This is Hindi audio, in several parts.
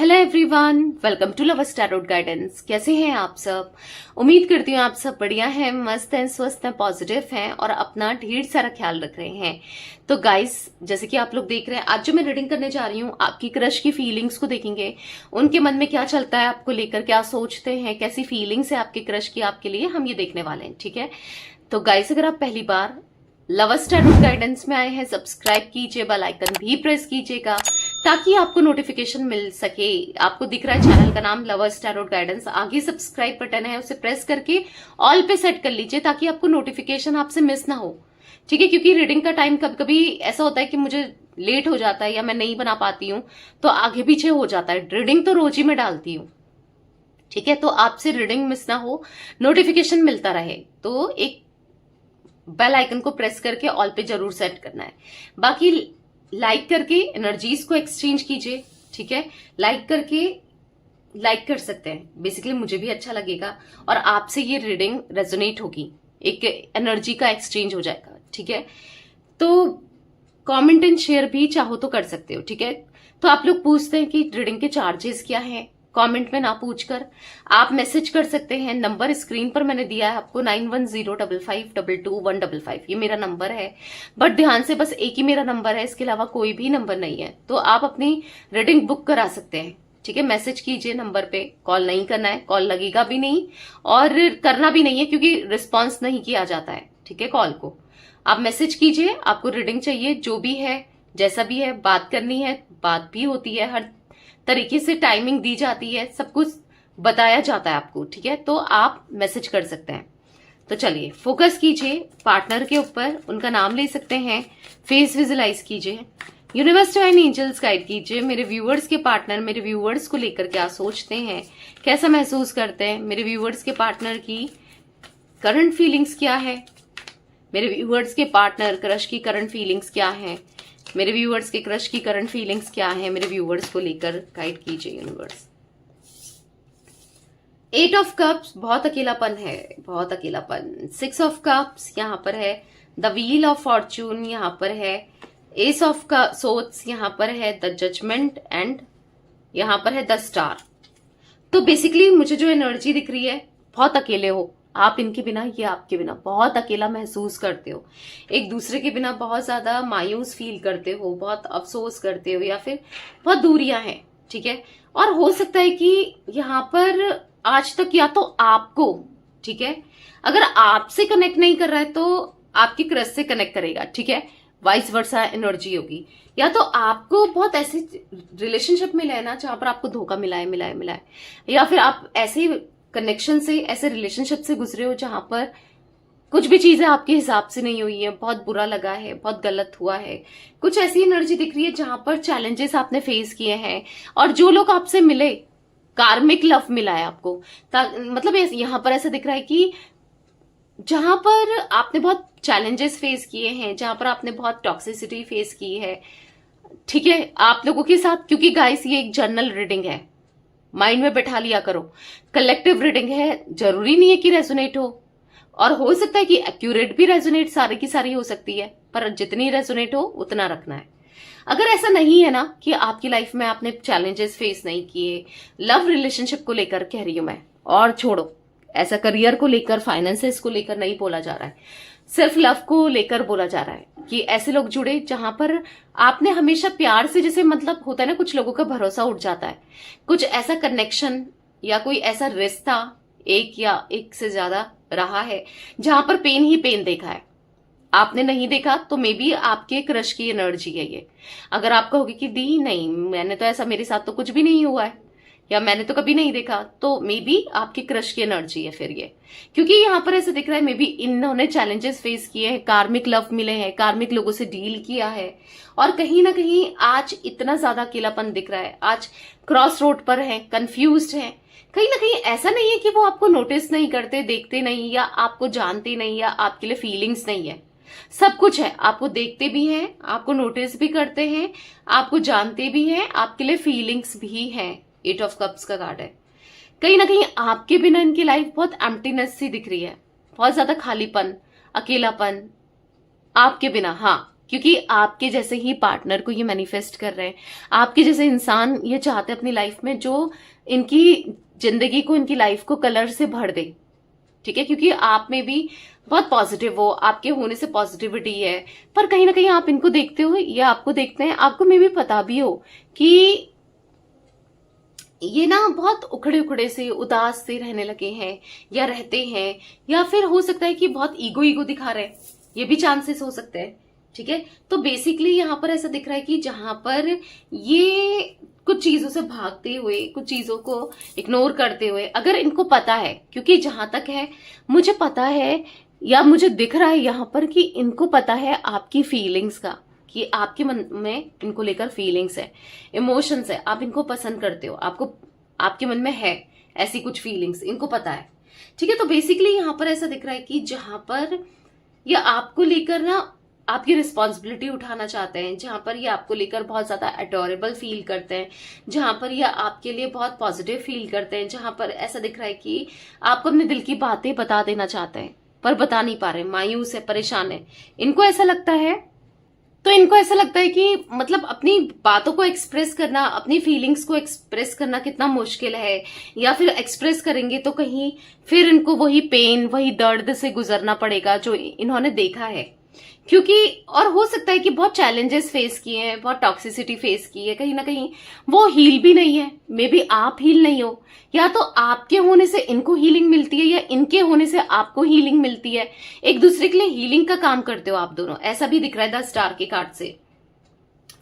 Hello everyone, welcome to love tarot guidance. कैसे हैं आप सब? उम्मीद करती हूँ आप सब बढ़िया हैं, मस्त हैं, स्वस्थ हैं, पॉजिटिव हैं और अपना ढेर सारा ख्याल रख रहे हैं। तो गाइस, जैसे कि आप लोग देख रहे हैं, आज जो मैं रीडिंग करने जा रही हूँ, आपकी क्रश की फीलिंग्स को देखेंगे। उनके मन में क्या चलता है आपको लेकर, क्या सोचते हैं, कैसी फीलिंग्स है आपके क्रश की आपके लिए, हम ये देखने वाले हैं। ठीक है, तो गाइस, अगर आप पहली बार लवर्स टैरोट गाइडेंस में आए हैं, सब्सक्राइब कीजिए, बेल आइकन भी प्रेस कीजिएगा ताकि आपको नोटिफिकेशन मिल सके। आपको दिख रहा है चैनल का नाम लवर्स टैरोट गाइडेंस, आगे सब्सक्राइब बटन है, उसे प्रेस करके ऑल पे सेट कर लीजिए ताकि आपको नोटिफिकेशन आपसे मिस ना हो। ठीक है, क्योंकि रीडिंग का टाइम कभी कभी ऐसा होता है कि मुझे लेट हो जाता है या मैं नहीं बना पाती हूँ, तो आगे पीछे हो जाता है। रीडिंग तो रोज ही मैं डालती हूँ। ठीक है, तो आपसे रीडिंग मिस ना हो, नोटिफिकेशन मिलता रहे, तो एक बेल आइकन को प्रेस करके ऑल पे जरूर सेट करना है। बाकी लाइक करके एनर्जीज को एक्सचेंज कीजिए। ठीक है, लाइक करके लाइक कर सकते हैं, बेसिकली मुझे भी अच्छा लगेगा और आपसे ये रीडिंग रेजोनेट होगी, एक एनर्जी का एक्सचेंज हो जाएगा। ठीक है, तो कमेंट एंड शेयर भी चाहो तो कर सकते हो। ठीक है, तो आप लोग पूछते हैं कि रीडिंग के चार्जेस क्या है, कमेंट में ना पूछकर आप मैसेज कर सकते हैं। नंबर स्क्रीन पर मैंने दिया है आपको, 9105522155, ये मेरा नंबर है। बट ध्यान से, बस एक ही मेरा नंबर है, इसके अलावा कोई भी नंबर नहीं है। तो आप अपनी रीडिंग बुक करा सकते हैं। ठीक है, मैसेज कीजिए नंबर पे, कॉल नहीं करना है, कॉल लगेगा भी नहीं और करना भी नहीं है क्योंकि रिस्पॉन्स नहीं किया जाता है। ठीक है, कॉल को आप मैसेज कीजिए। आपको रीडिंग चाहिए, जो भी है, जैसा भी है, बात करनी है, बात भी होती है, हर तरीके से टाइमिंग दी जाती है, सब कुछ बताया जाता है आपको। ठीक है, तो आप मैसेज कर सकते हैं। तो चलिए, फोकस कीजिए पार्टनर के ऊपर, उनका नाम ले सकते हैं, फेस विजुलाइज कीजिए, यूनिवर्स डिवाइन एंजल्स गाइड कीजिए। मेरे व्यूअर्स के पार्टनर मेरे व्यूअर्स को लेकर क्या सोचते हैं, कैसा महसूस करते हैं, मेरे व्यूअर्स के पार्टनर की करंट फीलिंग्स क्या है, मेरे व्यूअर्स के पार्टनर क्रश की करंट फीलिंग्स क्या है, मेरे व्यूअर्स के क्रश की करंट फीलिंग्स क्या है, मेरे व्यूअर्स को लेकर गाइड कीजिए यूनिवर्स। 8 ऑफ कप्स, बहुत अकेलापन है, बहुत अकेलापन। 6 ऑफ कप्स यहाँ पर है, द व्हील ऑफ फॉर्चून यहाँ पर है, एस ऑफ सोर्ड्स यहाँ पर है, द जजमेंट एंड यहाँ पर है द स्टार। तो बेसिकली मुझे जो एनर्जी दिख रही है, बहुत अकेले हो आप, इनके बिना, ये आपके बिना बहुत अकेला महसूस करते हो, एक दूसरे के बिना बहुत ज्यादा मायूस फील करते हो, बहुत अफसोस करते हो, या फिर बहुत दूरियां हैं। ठीक है, और हो सकता है कि यहाँ पर आज तक या तो आपको, ठीक है, अगर आपसे कनेक्ट नहीं कर रहा है तो आपकी क्रश से कनेक्ट करेगा। ठीक है, वाइस वर्सा एनर्जी होगी, या तो आपको बहुत ऐसे रिलेशनशिप मिला है ना जहां पर आपको धोखा मिला है, या फिर आप ऐसे कनेक्शन से, ऐसे रिलेशनशिप से गुजरे हो जहां पर कुछ भी चीजें आपके हिसाब से नहीं हुई है, बहुत बुरा लगा है, बहुत गलत हुआ है। कुछ ऐसी एनर्जी दिख रही है जहां पर चैलेंजेस आपने फेस किए हैं, और जो लोग आपसे मिले, कार्मिक लव मिला है आपको। मतलब यहां पर ऐसा दिख रहा है कि जहां पर आपने बहुत चैलेंजेस फेस किए हैं, जहां पर आपने बहुत टॉक्सिसिटी फेस की है। ठीक है, आप लोगों के साथ, क्योंकि गाइस ये एक जर्नल रीडिंग है, माइंड में बैठा लिया करो, कलेक्टिव रीडिंग है, जरूरी नहीं है कि रेजोनेट हो, और हो सकता है कि एक्यूरेट भी रेजोनेट सारी की सारी हो सकती है, पर जितनी रेजोनेट हो उतना रखना है। अगर ऐसा नहीं है ना कि आपकी लाइफ में आपने चैलेंजेस फेस नहीं किए, लव रिलेशनशिप को लेकर कह रही हूं मैं, और छोड़ो, ऐसा करियर को लेकर, फाइनेंसेस को लेकर नहीं बोला जा रहा है, सिर्फ लव को लेकर बोला जा रहा है कि ऐसे लोग जुड़े जहां पर आपने हमेशा प्यार से, जैसे मतलब होता है ना, कुछ लोगों का भरोसा उठ जाता है, कुछ ऐसा कनेक्शन या कोई ऐसा रिश्ता एक या एक से ज्यादा रहा है जहां पर पेन ही पेन देखा है। आपने नहीं देखा तो मे बी आपके क्रश की एनर्जी है ये। अगर आपका होगी कि दी नहीं, मैंने तो ऐसा, मेरे साथ तो कुछ भी नहीं हुआ है, या मैंने तो कभी नहीं देखा, तो मे बी आपकी क्रश की एनर्जी है फिर ये। क्योंकि यहाँ पर ऐसा दिख रहा है, मे बी इन्होंने चैलेंजेस फेस किए हैं, कार्मिक लव मिले हैं, कार्मिक लोगों से डील किया है, और कहीं ना कहीं आज इतना ज्यादा अकेलापन दिख रहा है, आज क्रॉस रोड पर है, कंफ्यूज्ड है। कहीं ना कहीं ऐसा नहीं है कि वो आपको नोटिस नहीं करते, देखते नहीं, या आपको जानते नहीं, या आपके लिए फीलिंग्स नहीं है, सब कुछ है। आपको देखते भी हैं, आपको नोटिस भी करते हैं, आपको जानते भी हैं, आपके लिए फीलिंग्स भी हैं। 8 ऑफ कप्स का कार्ड है। कहीं ना कहीं आपके बिना इनकी लाइफ बहुत एम्प्टीनेस सी दिख रही है, बहुत ज्यादा खालीपन, अकेलापन आपके बिना। हाँ, क्योंकि आपके जैसे ही पार्टनर को ये मैनिफेस्ट कर रहे हैं, आपके जैसे इंसान ये चाहते हैं अपनी लाइफ में जो इनकी जिंदगी को, इनकी लाइफ को कलर से भर दे। ठीक है, क्योंकि आप में भी बहुत पॉजिटिव हो, आपके होने से पॉजिटिविटी है, पर कहीं ना कहीं आप इनको देखते हो या आपको देखते हैं, आपको में भी पता भी हो कि ये ना बहुत उखड़े उखड़े से, उदास से रहने लगे हैं या रहते हैं, या फिर हो सकता है कि बहुत ईगो दिखा रहे हैं, ये भी चांसेस हो सकते हैं। ठीक है, तो बेसिकली यहाँ पर ऐसा दिख रहा है कि जहां पर ये कुछ चीजों से भागते हुए, कुछ चीजों को इग्नोर करते हुए, अगर इनको पता है, क्योंकि जहां तक है मुझे पता है या मुझे दिख रहा है यहाँ पर कि इनको पता है आपकी फीलिंग्स का, कि आपके मन में इनको लेकर फीलिंग्स है, इमोशंस है, आप इनको पसंद करते हो, आपको आपके मन में है ऐसी कुछ फीलिंग्स, इनको पता है। ठीक है, तो बेसिकली यहाँ पर ऐसा दिख रहा है कि जहां पर ये आपको लेकर ना आपकी रिस्पॉन्सिबिलिटी उठाना चाहते हैं, जहां पर ये आपको लेकर बहुत ज्यादा अडोरेबल फील करते हैं, जहां पर ये आपके लिए बहुत पॉजिटिव फील करते हैं, जहां पर ऐसा दिख रहा है कि आपको अपने दिल की बातें बता देना चाहते हैं पर बता नहीं पा रहे, मायूस है, परेशान है। इनको ऐसा लगता है, तो इनको ऐसा लगता है कि मतलब अपनी बातों को एक्सप्रेस करना, अपनी फीलिंग्स को एक्सप्रेस करना कितना मुश्किल है, या फिर एक्सप्रेस करेंगे तो कहीं फिर इनको वही पेन, वही दर्द से गुजरना पड़ेगा जो इन्होंने देखा है। क्योंकि और हो सकता है कि बहुत चैलेंजेस फेस किए हैं, बहुत टॉक्सिसिटी फेस की है, कहीं ना कहीं वो हील भी नहीं है, मे बी आप हील नहीं हो, या तो आपके होने से इनको हीलिंग मिलती है या इनके होने से आपको हीलिंग मिलती है, एक दूसरे के लिए हीलिंग का काम करते हो आप दोनों, ऐसा भी दिख रहा है द स्टार के कार्ड से।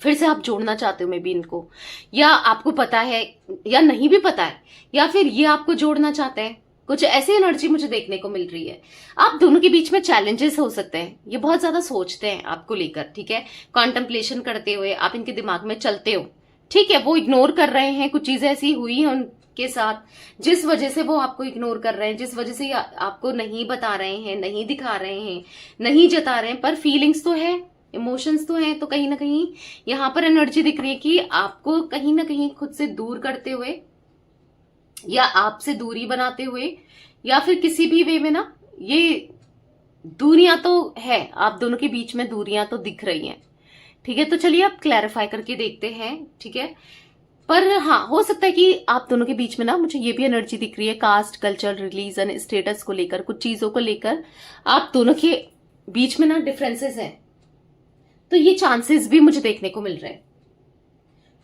फिर से आप जोड़ना चाहते हो मे बी इनको, या आपको पता है या नहीं भी पता है, या फिर ये आपको जोड़ना चाहते हैं, कुछ ऐसी एनर्जी मुझे देखने को मिल रही है। आप दोनों के बीच में चैलेंजेस हो सकते हैं, ये बहुत ज्यादा सोचते हैं आपको लेकर। ठीक है, कॉन्टेम्पलेशन करते हुए आप इनके दिमाग में चलते हो। ठीक है, वो इग्नोर कर रहे हैं, कुछ चीजें ऐसी हुई हैं उनके साथ जिस वजह से वो आपको इग्नोर कर रहे हैं, जिस वजह से आपको नहीं बता रहे हैं, नहीं दिखा रहे हैं, नहीं जता रहे हैं, पर फीलिंग्स तो है, इमोशंस तो हैं। तो कहीं ना कहीं यहाँ पर एनर्जी दिख रही है कि आपको कहीं ना कहीं खुद से दूर करते हुए या आपसे दूरी बनाते हुए, या फिर किसी भी वे में ना ये दूरियां तो है, आप दोनों के बीच में दूरियां तो दिख रही हैं। ठीक है, तो चलिए आप क्लैरिफाई करके देखते हैं। ठीक है, पर हाँ, हो सकता है कि आप दोनों के बीच में ना मुझे ये भी एनर्जी दिख रही है, कास्ट, कल्चर, रिलीजन, स्टेटस को लेकर, कुछ चीजों को लेकर आप दोनों के बीच में ना डिफरेंसेस हैं। तो ये चांसेस भी मुझे देखने को मिल रहे हैं,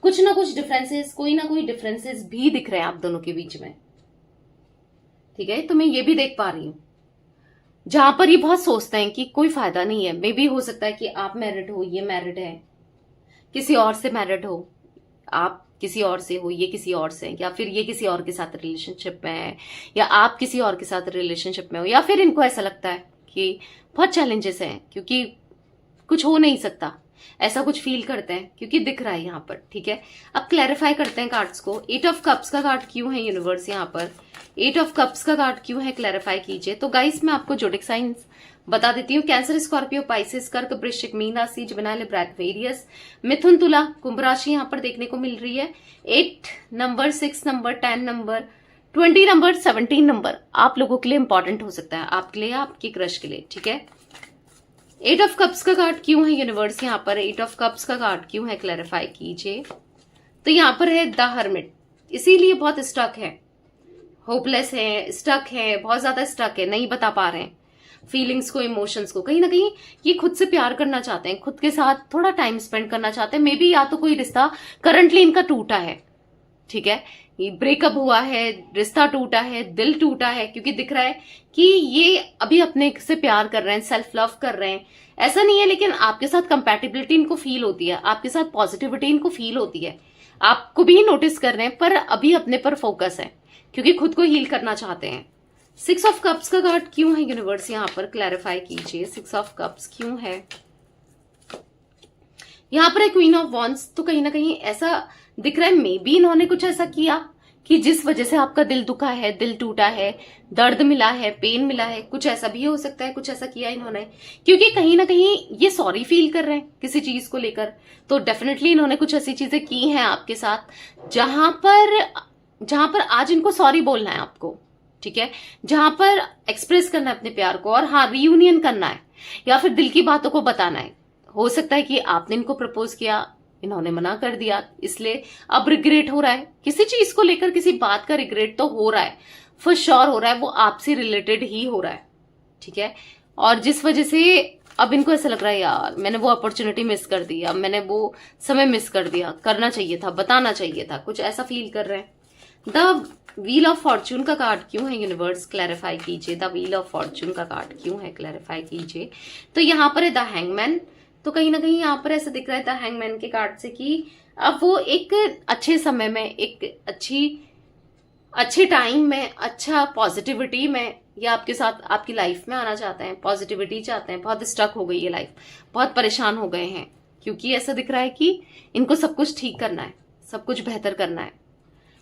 कुछ ना कुछ डिफरेंसेस, कोई ना कोई डिफरेंसेस भी दिख रहे हैं आप दोनों के बीच में। ठीक है, तो मैं ये भी देख पा रही हूं जहां पर ये बहुत सोचते हैं कि कोई फायदा नहीं है। मे भी हो सकता है कि आप मैरिड हो, ये मैरिड है, किसी और से मैरिड हो, आप किसी और से हो, ये किसी और से, या फिर ये किसी और के साथ रिलेशनशिप में है, या आप किसी और के साथ रिलेशनशिप में हो, या फिर इनको ऐसा लगता है कि बहुत चैलेंजेस हैं क्योंकि कुछ हो नहीं सकता, ऐसा कुछ फील करते हैं क्योंकि दिख रहा है यहाँ पर। ठीक है, अब क्लैरिफाई करते हैं कार्ड्स को। 8 ऑफ कप्स का कार्ड क्यों है यूनिवर्स यहाँ पर, 8 ऑफ कप्स का कार्ड क्यों है, क्लैरिफाई कीजिए। तो गाइस मैं आपको जोडिक साइंस बता देती हूँ। कैंसर, स्कॉर्पियो, पाइसेस, कर्क, वृश्चिक, मीन राशि, जमिनी, लिब्रा, एक्वेरियस, मिथुन, तुला, कुंभ राशि यहाँ पर देखने को मिल रही है। 8 number, 6 number, 10 number, 20 number, 17 number आप लोगों के लिए इंपॉर्टेंट हो सकता है, आपके लिए, आपके क्रश के लिए। ठीक है, 8 ऑफ कप्स का कार्ड क्यों है यूनिवर्स यहाँ पर, 8 ऑफ कप्स का कार्ड क्यों है, क्लैरिफाई कीजिए। तो यहाँ पर है द हर्मिट, इसीलिए बहुत स्टक है, होपलेस है, स्टक है, बहुत ज्यादा स्टक है, नहीं बता पा रहे हैं फीलिंग्स को, इमोशंस को। कहीं ना कहीं ये खुद से प्यार करना चाहते हैं, खुद के साथ थोड़ा टाइम स्पेंड करना चाहते हैं। मे बी या तो कोई रिश्ता करंटली इनका टूटा है, ठीक है, ब्रेकअप हुआ है, रिश्ता टूटा है, दिल टूटा है, क्योंकि दिख रहा है कि ये अभी अपने से प्यार कर रहे हैं, सेल्फ लव कर रहे हैं, ऐसा नहीं है, लेकिन आपके साथ कंपैटिबिलिटी इनको फील होती है, आपके साथ पॉजिटिविटी इनको फील होती है, आपको भी नोटिस कर रहे हैं, पर अभी अपने पर फोकस है क्योंकि खुद को हील करना चाहते हैं। 6 ऑफ कप्स का कार्ड क्यों है यूनिवर्स यहाँ पर, क्लैरिफाई कीजिए। 6 ऑफ कप्स क्यों है यहाँ पर, क्वीन ऑफ वॉन्ड्स। तो कहीं ना कहीं ऐसा दिख रहा है मे बी इन्होंने कुछ ऐसा किया कि जिस वजह से आपका दिल दुखा है, दिल टूटा है, दर्द मिला है, पेन मिला है, कुछ ऐसा भी हो सकता है, कुछ ऐसा किया इन्होंने, क्योंकि कहीं ना कहीं ये सॉरी फील कर रहे हैं किसी चीज को लेकर। तो डेफिनेटली इन्होंने कुछ ऐसी चीजें की हैं आपके साथ जहां पर आज इनको सॉरी बोलना है आपको। ठीक है, जहां पर एक्सप्रेस करना है अपने प्यार को, और हाँ, रियूनियन करना है या फिर दिल की बातों को बताना है। हो सकता है कि आपने इनको प्रपोज किया, इन्होंने मना कर दिया, इसलिए अब रिग्रेट हो रहा है किसी चीज को लेकर, किसी बात का रिग्रेट तो हो रहा है, फॉर श्योर हो रहा है, वो आपसे रिलेटेड ही हो रहा है, ठीक है। और जिस वजह से अब इनको ऐसा लग रहा है यार मैंने वो अपॉर्चुनिटी मिस कर दी, अब मैंने वो समय मिस कर दिया, करना चाहिए था, बताना चाहिए था, कुछ ऐसा फील कर रहे हैं। द व्हील ऑफ फॉर्च्यून का कार्ड क्यों है यूनिवर्स, क्लैरिफाई कीजिए। द व्हील ऑफ फॉर्च्यून का कार्ड क्यों है, क्लैरिफाई कीजिए। तो यहाँ पर है द हैंगमैन। तो कहीं ना कहीं यहाँ पर ऐसा दिख रहा है द हैंगमैन के कार्ड से कि अब वो एक अच्छे समय में, एक अच्छे टाइम में, अच्छा पॉजिटिविटी में, या आपके साथ आपकी लाइफ में आना चाहते हैं, पॉजिटिविटी चाहते हैं। बहुत स्टक हो गई है लाइफ, बहुत परेशान हो गए हैं, क्योंकि ऐसा दिख रहा है कि इनको सब कुछ ठीक करना है, सब कुछ बेहतर करना है।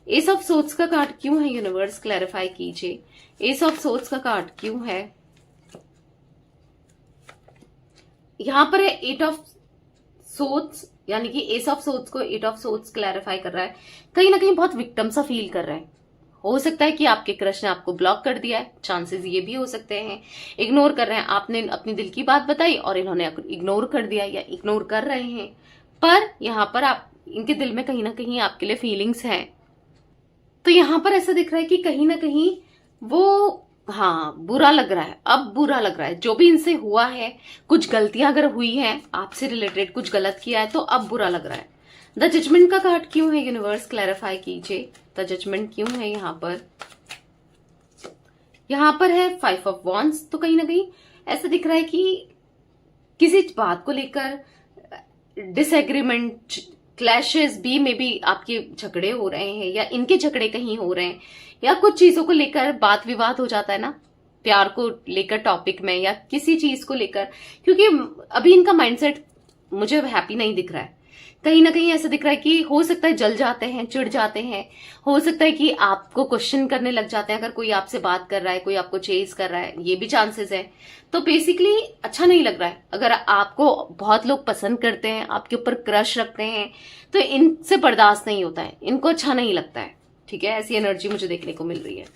एस ऑफ सोर्ड्स का कार्ड क्यों है यूनिवर्स, क्लैरिफाई कीजिए। एस ऑफ सोर्ड्स का कार्ड क्यों है, यहां पर है एट ऑफ सोर्ड्स, यानी कि एस ऑफ सोर्ड्स को एट ऑफ सोर्ड्स क्लैरिफाई कर रहा है। कहीं ना कहीं बहुत विक्टिम सा फील कर रहा है। हो सकता है कि आपके क्रश ने आपको ब्लॉक कर दिया है, चांसेस ये भी हो सकते हैं। इग्नोर कर रहे हैं, आपने अपनी दिल की बात बताई और इन्होंने इग्नोर कर दिया या इग्नोर कर रहे हैं। पर यहाँ पर आप इनके दिल में कहीं ना कहीं आपके लिए फीलिंग्स हैं। तो यहाँ पर ऐसा दिख रहा है कि कहीं ना कहीं वो, हाँ, बुरा लग रहा है, अब बुरा लग रहा है जो भी इनसे हुआ है। कुछ गलतियां अगर हुई हैं, आपसे रिलेटेड कुछ गलत किया है, तो अब बुरा लग रहा है। द जजमेंट का कार्ड क्यों है यूनिवर्स, क्लैरिफाई कीजिए। द जजमेंट क्यों है यहाँ पर, यहाँ पर है फाइव ऑफ वॉन्ड्स। तो कहीं ना कहीं ऐसा दिख रहा है कि किसी बात को लेकर डिसएग्रीमेंट, क्लैशेस भी में भी आपके झगड़े हो रहे हैं, या इनके झगड़े कहीं हो रहे हैं, या कुछ चीजों को लेकर बात विवाद हो जाता है ना, प्यार को लेकर टॉपिक में, या किसी चीज को लेकर, क्योंकि अभी इनका माइंडसेट मुझे हैप्पी नहीं दिख रहा है। कहीं ना कहीं ऐसा दिख रहा है कि हो सकता है जल जाते हैं, चिढ़ जाते हैं, हो सकता है कि आपको क्वेश्चन करने लग जाते हैं अगर कोई आपसे बात कर रहा है, कोई आपको चेज कर रहा है, ये भी चांसेस है। तो बेसिकली अच्छा नहीं लग रहा है। अगर आपको बहुत लोग पसंद करते हैं, आपके ऊपर क्रश रखते हैं, तो इनसे बर्दाश्त नहीं होता है, इनको अच्छा नहीं लगता है, ठीक है। ऐसी एनर्जी मुझे देखने को मिल रही है।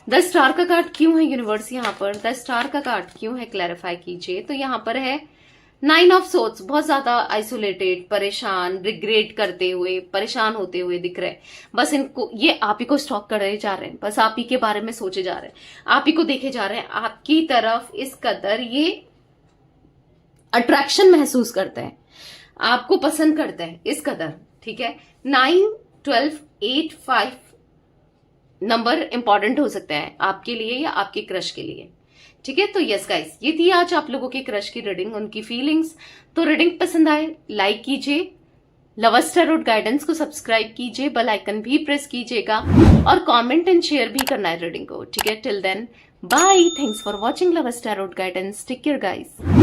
द स्टार का कार्ड क्यों है यूनिवर्स, यहाँ पर द स्टार का कार्ड क्यों है, क्लैरिफाई कीजिए। तो यहाँ पर है नाइन ऑफ सोर्ड्स, बहुत ज्यादा आइसोलेटेड, परेशान, रिग्रेट करते हुए, परेशान होते हुए दिख रहे हैं। बस इनको, ये आप ही को स्टॉक करे जा रहे हैं, बस आप ही के बारे में सोचे जा रहे हैं, आप ही को देखे जा रहे हैं, आपकी तरफ इस कदर ये अट्रैक्शन महसूस करते हैं, आपको पसंद करते हैं इस कदर, ठीक है। 9, 12, 8, 5 नंबर इंपॉर्टेंट हो सकता है आपके लिए या आपके क्रश के लिए, ठीक है। तो यस गाइस, ये थी आज आप लोगों के क्रश की रीडिंग, उनकी फीलिंग्स। तो रीडिंग पसंद आए लाइक कीजिए, लवर्स टैरोट गाइडेंस को सब्सक्राइब कीजिए, बेल आइकन भी प्रेस कीजिएगा, और कमेंट एंड शेयर भी करना है रीडिंग को, ठीक है। Till then bye, thanks for watching lovers tarot guidance, take care guys.